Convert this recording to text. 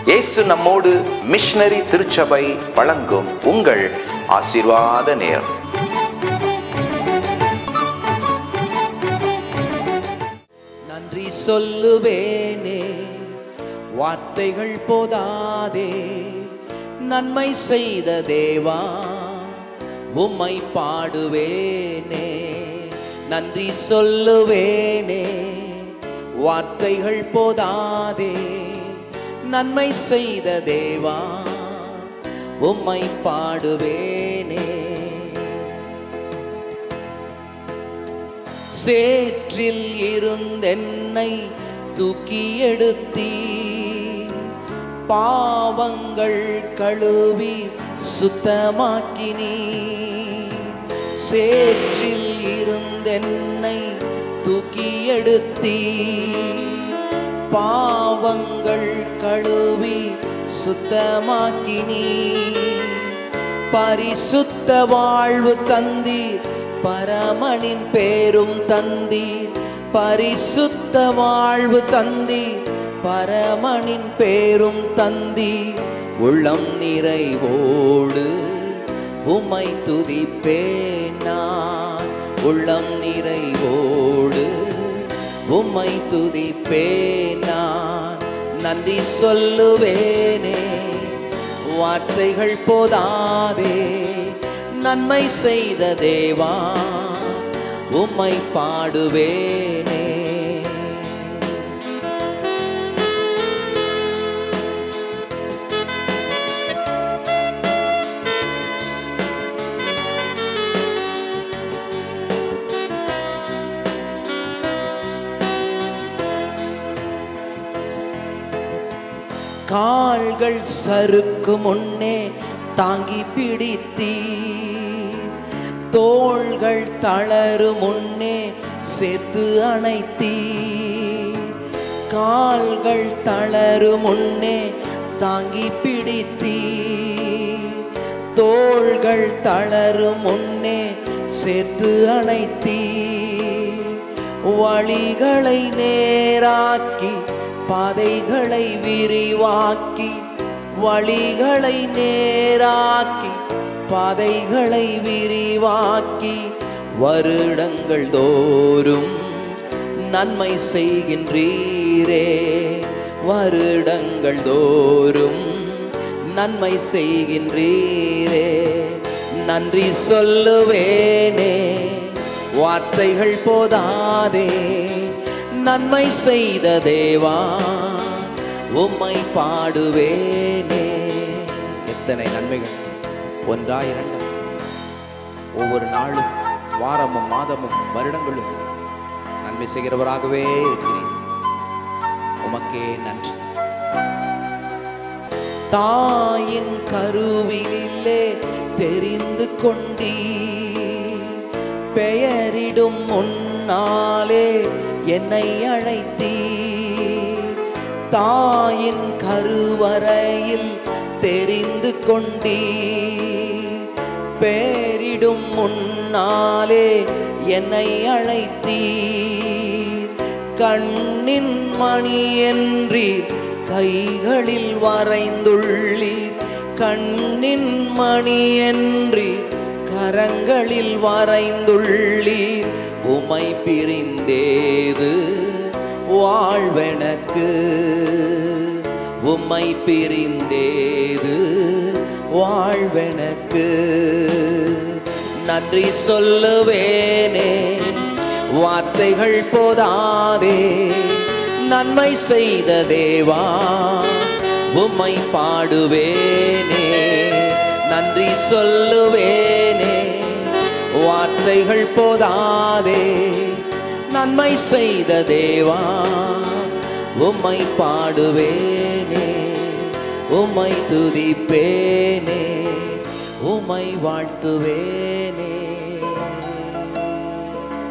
இயேசு நம்மோடு மிஷனரி திருச்சபை வழங்கும் உங்கள் ஆசீர்வாத நேரம். நன்றி சொல்லுவேனே, வார்த்தைகள் போதாதே. நன்மை செய்த தேவா உம்மை பாடுவேனே. நன்றி சொல்லுவேனே, வார்த்தைகள் போதாதே. நன்மை செய்த தேவா உம்மை பாடுவேனே. சேற்றில் இருந்தென்னை தூக்கி எடுத்தீ, பாவங்கள் கழுவி சுத்தமாக்கினீ. சேற்றில் இருந்தென்னை தூக்கி எடுத்தீ, பாவங்கள் கழுவி சுத்தமாக்கினீ. பரிசுத்த வாழ்வு தந்தீர், பரமனின் பேரும் தந்தீர். பரிசுத்த வாழ்வு தந்தீர், பரமனின் பேரும் தந்தீர். உள்ளம் நிறைவோடு உம்மை துதிப்பேன் நான். உள்ளம் நிறைவோடு உம்மை துதிப்பேன் நான். நன்றி சொல்லுவேனே, வார்த்தைகள் போதாதே. நன்மை செய்த தேவா உம்மை பாடுவேனே. கால்கள் சறுக்கு முன்னே தாங்கி பிடித்தீர், தோள்கள் தளரு முன்னே சேர்த்து அணைத்தீர். கால்கள் தளரு முன்னே தாங்கி பிடித்தீர், தோள்கள் தளரு முன்னே சேர்த்து அணைத்தீர். வழிகளை நேராக்கி பாதைகளை விரிவாக்கி, வழிகளை நேராக்கி பாதைகளை விரிவாக்கி, வருடங்கள் தோறும் நன்மை செய்கின்றீரே. வருடங்கள் தோறும் நன்மை செய்கின்றீரே. நன்றி சொல்லுவேனே, வார்த்தைகள் போதாதே. நன்மை செய்த தேவா உம்மை பாடுவேனே. எத்தனை நன்மைகள்! ஒன்றா இரண்டா? ஒவ்வொரு நாளும், வாரமும், மாதமும், வருடங்களும் நன்மை செய்கிறவராகவே இருக்கிறீர். உமக்கே நன்றி. தாயின் கருவிலே தெரிந்து கொண்டீர், பெயரிடும் முன்னாலே என்னை அழைத்தீர். தாயின் கருவறையில் தெரிந்து கொண்டீர், பெயரிடும் முன்னாலே என்னை அழைத்தீர். கண்ணின் மணி என்றீர், கைகளில் வரைந்துள்ளீர். கண்ணின் மணி என்றீர், கரங்களில் வரைந்துள்ளீர். உமை பிரிந்தேது வாழ்வெனக்கு, உம்மை பிரிந்தேது வாழ்வெனக்கு. நன்றி சொல்லுவேனே, வார்த்தைகள் போதாதே. நன்மை செய்த தேவா உம்மை பாடுவேனே. நன்றி சொல்லுவேனே, வார்த்தைகள் போதாதே. நன்மை செய்த தேவா உம்மை பாடுவேனே. உம்மை துதிப்பேனே, உம்மை வாழ்த்துவேனே.